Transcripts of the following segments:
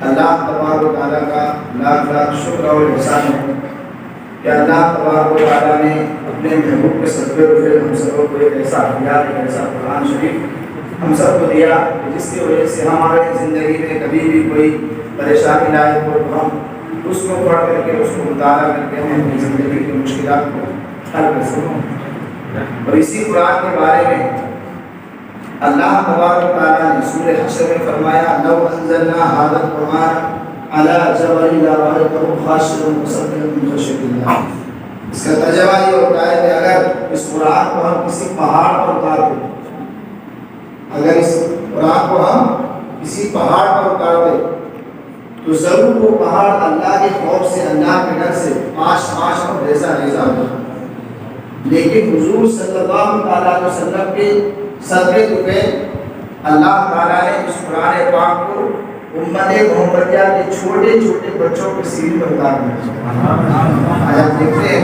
اللہ تبارک و تعالیٰ کا لاکھ لاکھ شکر اور احسان ہے کہ اللہ تبارک و تعالیٰ نے اپنے محبوب کے صدقے پھر ہم سب کو ایک ایسا اختیار، ایک ایسا قرآن شریف ہم سب کو دیا جس کی وجہ سے ہمارے زندگی میں کبھی بھی کوئی پریشانی لائق ہو تو ہم اس کو پڑھ کر کے اس کو مطالعہ کر کے ہم اپنی زندگی کی مشکلات کو حل کر سکیں۔ اور اسی قرآن کے بارے میں اللہ تبارک و تعالیٰ نے سورہ حشر میں فرمایا لو انزلنا هذا القرآن على جبل لرأيته خاشعا متصدعا من خشية الله۔ اس کا ترجمہ یہ ہوتا ہے کہ اگر اس قرآن کو ہم کسی پہاڑ پر اتار دیں، اگر اس قرآن کو ہم کسی پہاڑ پر اتار دیں تو ضرور وہ پہاڑ اللہ کے خوف سے، اللہ کے ڈر سے پاش پاش اور ریزہ ریزہ ہوگا۔ لیکن حضور صلی اللہ علیہ وسلم کے صدقے پہ اللہ تعالیٰ نے اس قرآن پاک کو امت محمدیہ کے چھوٹے چھوٹے بچوں کے سینے میں اتار دیا۔ آج آپ دیکھتے ہیں،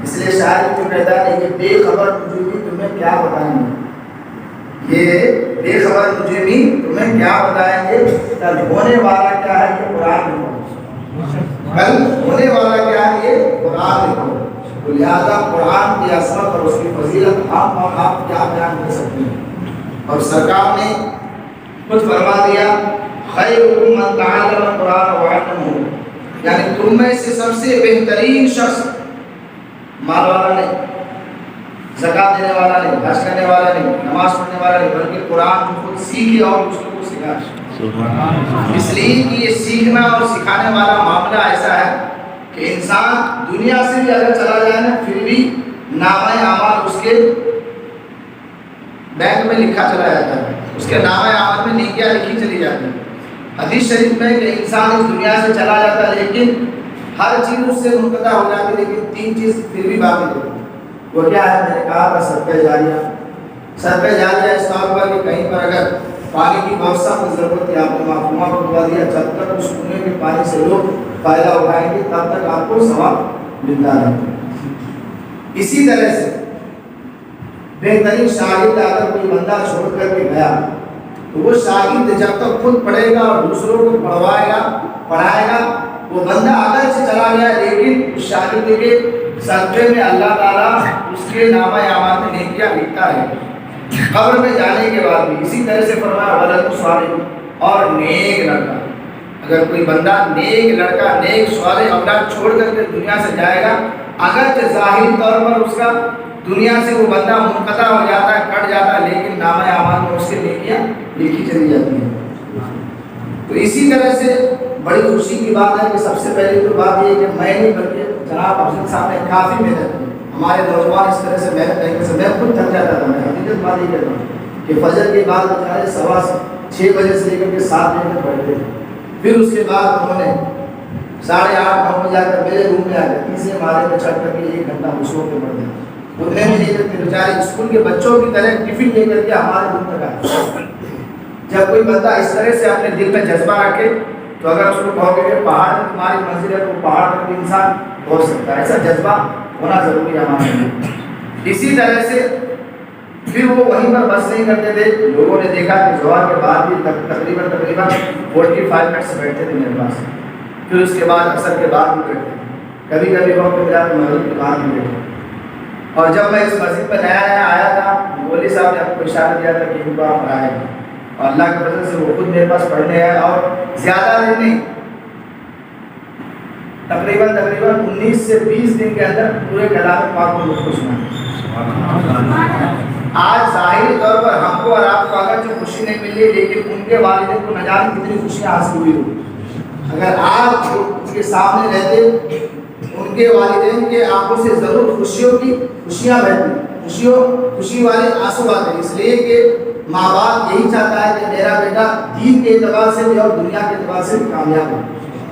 اس لیے شاعر جو کہتا ہے یہ بے خبر مجرمین تمہیں کیا بتائیں گے، یہ بے خبر مجرمین تمہیں کیا بتائیں گے، کل ہونے والا کیا ہے یہ قرآن لکھو، کل ہونے والا کیا ہے یہ قرآن لکھو۔ تو لہذا قرآن کی عظمت اور اس کی فضیلت ہم اور آپ کیا بیان کر سکتے ہیں۔ اور سرکار نے خود فرما دیا خیرکم من تعلم القرآن وعلمہ، یعنی تم میں سے سب سے بہترین شخص مال والا نہیں، زکات دینے والا نہیں، حج کرنے والا نہیں، نماز پڑھنے والا نہیں، بلکہ قرآن کو خود سیکھے اور دوسروں کو سکھائے۔ اس لیے کہ یہ سیکھنا اور سکھانے والا معاملہ ایسا ہے کہ انسان دنیا سے بھی اگر چلا جائے نا پھر بھی نامہ اعمال اس کے بینک میں لکھا چلا جاتا ہے، اس کے نامہ اعمال میں نیکیاں لکھی چلی جاتی ہیں۔ حدیث شریف میں کہ انسان اس دنیا سے چلا جاتا ہے لیکن ہر چیز اس سے منقطع ہو جاتی ہے، لیکن تین چیز پھر بھی باقی رہتی ہے۔ وہ کیا ہے؟ میں نے کہا تھا صدقہ جاریہ۔ صدقہ جاریہ اس طور پر کہ کہیں پر اگر پانی کی بہت سخت ضرورت ہے، آپ نے معصومہ کو دعا دیا، جب تک اس کنویں کے پانی سے لوگ فائدہ اٹھائیں گے تب تک آپ کو ثواب ملتا رہے۔ اسی طرح سے بہترین شاگرد اگر کوئی بندہ چھوڑ کر کے گیا تو وہ شاگرد جب تک خود پڑھے گا اور دوسروں کو پڑھوائے گا، پڑھائے گا، وہ بندہ اگر سے چلا گیا لیکن اس شاگرد کے صدقے میں اللہ تعالیٰ اس کے نامہ اعمال میں نیکیاں لکھتا ہے قبر میں جانے کے بعد بھی۔ اسی طرح سے فرمایا ولد صالح، اور نیک لڑکا، اگر کوئی بندہ نیک لڑکا، نیک صالح اولاد چھوڑ کر کے دنیا سے جائے گا، اگرچہ ظاہری طور پر اس کا دنیا سے وہ بندہ منقطع ہو جاتا ہے، کٹ جاتا ہے، لیکن نامہ اعمال میں اس کی نیکیاں لکھی چلی جاتی ہیں۔ تو اسی طرح سے بڑی خوشی کی بات ہے کہ سب سے پہلی تو بات یہ ہے کہ میں نہیں بلکہ جناب افضل صاحب نے کافی محنت کی۔ ہمارے نوجوان اس طرح سے محنت کرنے سے میں خود تھک جاتا تھا۔ میں حقیقت بات یہ کہتا ہوں کہ فجر کے بعد بچارے 6:15 بجے سے لے کر کے 7 بجے تک پڑھتے تھے، پھر اس کے بعد انہوں نے 8:30 9 بجے آ کر میرے روم میں آ کر تیسرے مالے میں چڑھ کر کے 1 گھنٹہ مشہور کے پڑھ دیا۔ اتنے میں لے کر کے بیچارے اسکول کے بچوں کی طرح ٹفن لے کر کے ہمارے روم تک آئے۔ جب کوئی بندہ اس طرح سے اپنے دل میں جذبہ رکھے تو اگر اس کو کہو کہ پہاڑ میں تمہاری منزل ہے تو پہاڑ پر بھی انسان پہنچ سکتا ہے۔ ایسا جذبہ ہونا ضروری ہے ہمارے لیے۔ اسی طرح سے پھر وہ وہیں پر بس نہیں کرتے تھے، لوگوں نے دیکھا کہ زوال کے بعد بھی تقریباً 45 منٹ سے بیٹھتے تھے میرے پاس، پھر اس کے بعد اثر کے بعد بھی بیٹھتے تھے، کبھی کبھی وقت ملا تو مغرب کے بعد بھی بیٹھتے۔ اور جب میں اس مسجد پہ نیا نیا آیا تھا، مولوی صاحب نے آپ کو اشارہ دیا تھا کہ ان کو آپ پڑھائیں گے، اور اللہ کے فضل سے وہ خود میرے پاس پڑھنے آئے، اور زیادہ دن نہیں، تقریباً 19 سے 20 دن کے اندر پورے کلام پاک کو مجھ کو سنا۔ آج ظاہری طور پر ہم کو اور آپ کو اگرچہ خوشی نہیں ملی، لیکن ان کے والدین کو نہ جانے کتنی خوشیاں حاصل ہوئی ہو۔ اگر آپ ان کے سامنے رہتے، ان کے والدین کے آنکھوں سے ضرور خوشیاں بہتی، خوشی والے آنسو آتے، اس لیے کہ ماں باپ یہی چاہتا ہے کہ میرا بیٹا دین کے اعتبار سے بھی اور دنیا کے اعتبار سے بھی کامیاب ہو۔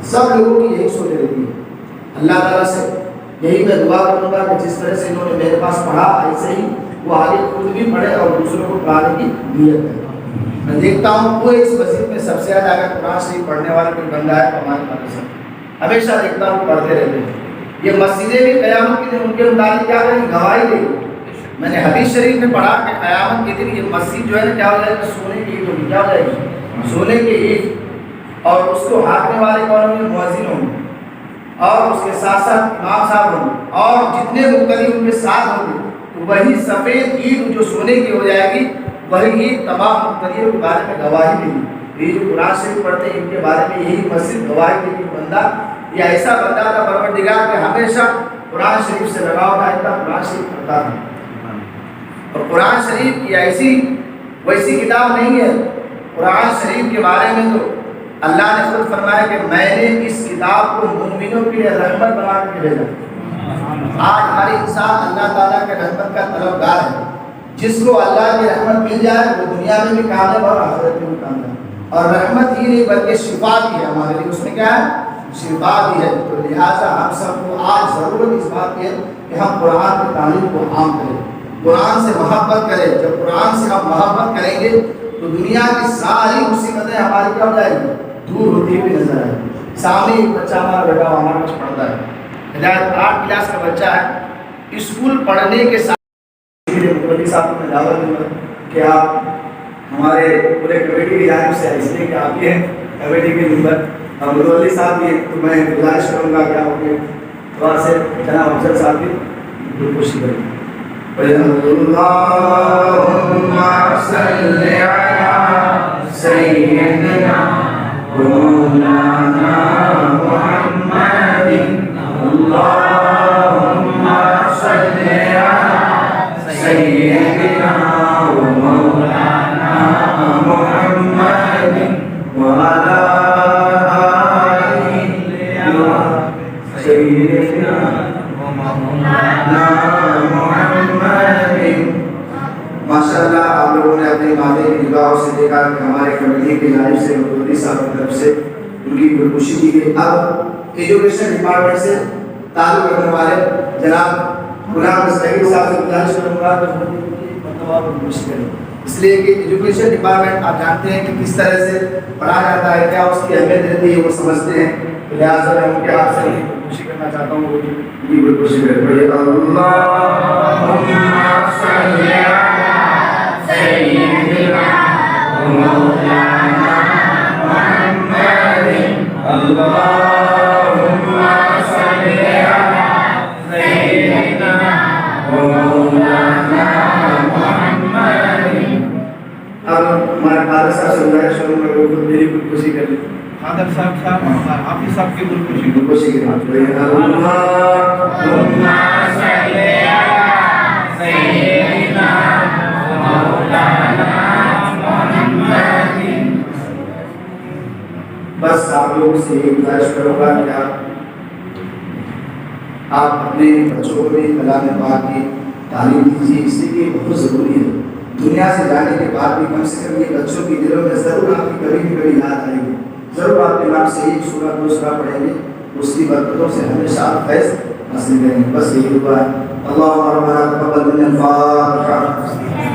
سب لوگوں کی یہی سوچ رہتی ہے۔ اللہ تعالیٰ سے یہی میں دعا کروں گا کہ جس طرح سے انہوں نے میرے پاس پڑھا، ایسے ہی وہ آگے خود بھی پڑھے اور دوسروں کو پڑھانے کی نیت ہے۔ میں دیکھتا ہوں پورے اس مسجد میں سب سے زیادہ اگر قرآن شریف پڑھنے والا کوئی بندہ ہے تو ہمارے مدرسہ، ہمیشہ دیکھتا ہوں پڑھتے رہتے ہیں۔ یہ مسجدیں بھی قیامت کے دن ان کے متعلق کیا کریں گی؟ گواہی دے گی۔ میں نے حدیث شریف میں پڑھا کہ قیامت کے دن یہ مسجد جو ہے نا کیا ہو جائے گی؟ سونے کی عید ہوگی۔ کیا ہو جائے گی؟ سونے کی عید۔ اور اس کو ہانکنے والے کون ہوں گے؟ مؤذن ہوں گے، اور اس کے ساتھ ساتھ امام صاحب ہوں گے، اور جتنے مقتدی ان کے ساتھ ہوں گے، تو وہی سفید عید جو سونے کی ہو جائے گی، وہی عید تمام مقتدیوں کے بارے میں گواہی دے گی۔ یہ جو قرآن شریف پڑھتے ہیں ان کے بارے میں یہی مسجد گواہی دے گی، بندہ یہ ایسا بندہ تھا پروردگار کہ ہمیشہ قرآن شریف سے لگاؤ تھا، اتنا قرآن شریف پڑھتا تھا۔ اور قرآن شریف کی ایسی ویسی کتاب نہیں ہے، قرآن شریف کے بارے میں تو اللہ نے خود فرمایا کہ میں نے اس کتاب کو مومنوں کے لیے رحمت بنا کے بھیجا۔ آج ہر انسان اللہ تعالیٰ کے رحمت کا طلبگار ہے، جس کو اللہ کی رحمت مل جائے وہ دنیا میں بھی کامیاب اور آخرت میں بھی کامیاب، اور رحمت ہی نہیں بلکہ شفا بھی ہے ہمارے لیے، اس میں کیا ہے؟ شفا بھی ہے۔ تو لہٰذا ہم سب کو آج ضرورت اس بات کی ہے کہ ہم قرآن کی تعلیم کو عام کریں، قرآن سے محبت کریں۔ جب قرآن سے ہم محبت کریں گے تو دنیا کی ساری مصیبتیں ہماری کیا ہو جائیں گی؟ دور ہوتی ہوئی نظر آئے گی۔ سامنے ایک بچہ ہمارا بیٹا ہمارا کچھ پڑھتا ہے، ہدایت 8 کلاس کا بچہ ہے، اسکول پڑھنے کے ساتھ مفتی صاحب کو میں دعوت دوں گا کہ آپ ہمارے پورے کمیٹی کی جانب سے، اس لیے کہ آپ یہ کمیٹی کے ممبر اور متولی صاحب بھی، تو میں گزارش کروں گا کہ آپ کے دعا سے جناب افضل صاحب کی خوشی کریں۔ اللہم صلی علی سیدنا مولانا محمد، اللہم صلی علی سیدنا مولانا محمد وعلی سیدنا مولانا محمد۔ ماشاء اللہ آپ لوگوں نے اپنے مادے کی نگاہوں سے دیکھا کہ ہمارے کمیٹی کی جانب سے مفتی صاحب کی طرف سے ان کی خوشی کی گئی۔ اب ایجوکیشن ڈپارٹمنٹ سے تعلق رکھنے والے جناب غلام مستقیم صاحب سے گزارش کروں گا کہ خوشی کریں، اس لیے کہ ایجوکیشن ڈپارٹمنٹ آپ جانتے ہیں کہ کس طرح سے پڑھا جاتا ہے، کیا اس کی اہمیت رہتی ہے، وہ سمجھتے ہیں، لہٰذا میں ان کے ہاتھ سے خوشی کرنا چاہتا ہوں، وہ بھی خوشی کریں۔ اللہم صلی علی سیدنا مولانا محمد، اللہم صلی علی سیدنا مولانا محمد۔ اب ہمارے فادر صاحب سے گزارش کروں گا کہ میری خودکشی کر لیں۔ فادر صاحب حافظ صاحب کی خودکشی کریں۔ اللہم صلی علی سیدنا مولانا محمد۔ بس آپ لوگوں سے یہ گزارش کروں گا کہ آپ اپنے بچوں کو بھی کلام پاک کی تعلیم دیجیے، اس لیے کہ بہت ضروری ہے۔ دنیا سے جانے کے بعد بھی کم سے کم یہ بچوں کی دلوں میں ضرور آپ کی کبھی نہ کبھی یاد آئے گی، ضرور آپ کے نام سے ایک سورہ دو سورہ پڑھیں گے، اس کی برکتوں سے ہمیشہ آپ فیض حاصل کریں گے۔ بس یہی دعا ہے۔ اللہم ربنا تقبل منا الفاتحہ۔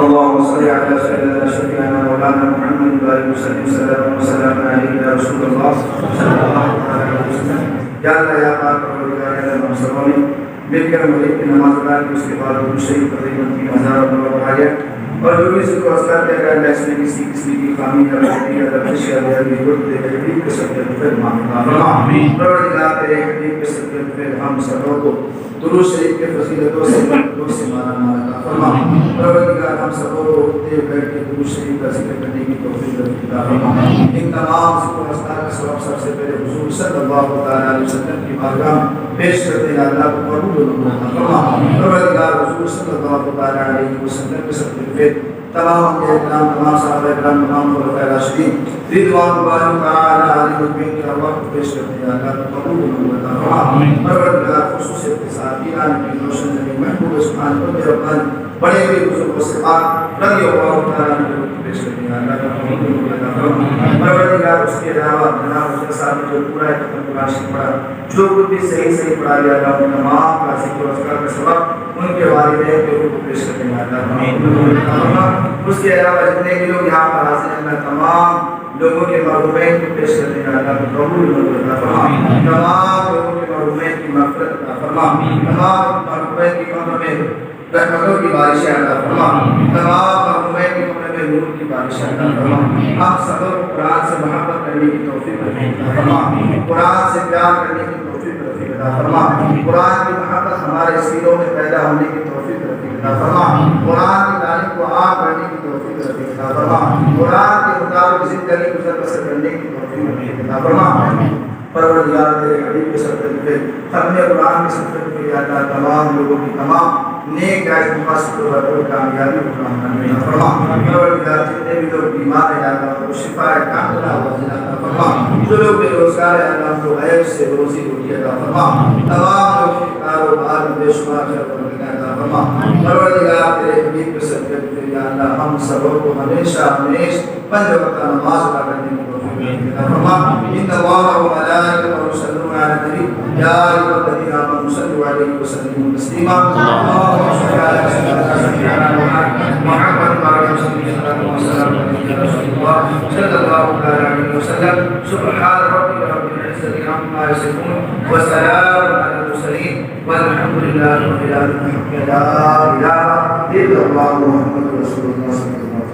اللهم صل على سيدنا شفيعنا مولانا محمد وعلى وسلم وسلام عليك يا رسول الله صلى الله عليه وسلم۔ یا اللہ یا پاک پروردگار عالم، ہم سبوں نے مل کر مغرب کی نماز ادا کی، اس کے بعد درود شریف تقریباً 3000 نمبر پڑھا لیا، اور جو بھی اس کو اذکار کیا گیا ہے، اس میں کسی قسم کی خامی یا غلطی یا لفظ یا بے ضرورت دے حبیب کے صدقے پھر معاف فرما۔ پروردگار تیرے حبیب کے صدقے پھر ہم سبوں کو درود شریف کے فضیلتوں سے برکتوں سے مالا مال عطا فرما۔ پروردگار ہم سبوں کو اٹھتے بیٹھ کے درود شریف کا ذکر کرنے کی توفیق عطا فرما۔ ان تمام ذکر و اذکار کا ثواب سب سے پہلے حضور صلی اللہ تعالی علیہ وسلم کی بارگاہ میں پیش کرتے ہیں، اللہ کو قبول عطا فرما۔ پروردگار حضور صلی اللہ تعالی علیہ وسلم کے صدقے تمام انبیاء کرام، تمام صحابہ کرام، تمام خلفائے راشدین رضوان اللہ تعالی علیہم کی ارواح کو پیش کرتے ہیں، اللہ کو قبول عطا فرما۔ پروردگار خصوصیت کے ساتھ ایران کی روشن زمین محبوب سبحان ربان بڑے ہوئے بزرگوں سے پاک رضی اللہ تعالی عنہ کو پیش کرتے ہیں، اللہ کا قبول عطا فرما۔ پروردگار اس کے علاوہ جناب اس کے ساتھ جو پورا ہے قرآن شریف پڑھا، جو کچھ بھی صحیح پڑھا گیا، اللہ ان تمام کا ذکر و اذکار کا ثواب ان کے والدین کے روح کو پیش کرنے والا اس کے علاوہ جتنے بھی لوگ یہاں پر حاضر ہیں اللہ تمام لوگوں کے مرحومین کو پیش کرنے والا قبول فرما تمام لوگوں کے مرحومین کی مغفرت عطا فرما تمام مرحومین کی قبر میں رحمتوں کی بارشیں عطا فرما تمام مرحومین کی قبر میں نور کی بارشیں عطا فرما ہم سب کو قرآن سے محبت کرنے کی توفیق عطا فرما قرآن سے پیار کرنے کی توفیق عطا فرما قرآن کی محبت ہمارے سینوں میں پیدا ہونے کی توفیق عطا فرما قرآن کی تعلیم کو عام کرنے کی توفیق عطا فرما قرآن کے مطابق زندگی گزر بسر کرنے کی توفیق عطا فرما پروردگار تیرے حبیب کے صدقے پہ ختم قرآن کے صدقے پہ یا اللہ تمام لوگوں کی تمام نیک عائد مقاصد کو بھرپور کامیابی کو عطا فرما پروردگار جتنے بھی لوگ بیمار ہیں یا اللہ کو شفا کاملہ عطا فرما جو لوگ بے روزگار ہیں اللہ کو عیب سے روزی روٹی عطا فرما تمام لوگوں کے کاروبار میں بے شمار عطا فرما پروردگار تیرے حبیب کے صدقے پہ یا اللہ ہم سب کو ہمیشہ پنج وقت نماز ادا کرنے کی توفیق عطا فرما ان اللہ و ملائکتہ یصلون علی النبی یا ایھا الذین آمنوا صلوا علیہ وسلموا تسلیما اللهم صل علی سیدنا محمد وعلى آلہ وصحبہ وسلم صلی اللہ علیہ وسلم سبحان ربک رب العزة عما یصفون وسلام علی المرسلین والحمد للہ رب العالمین لا الہ الا اللہ محمد رسول اللہ صلی اللہ علیہ وسلم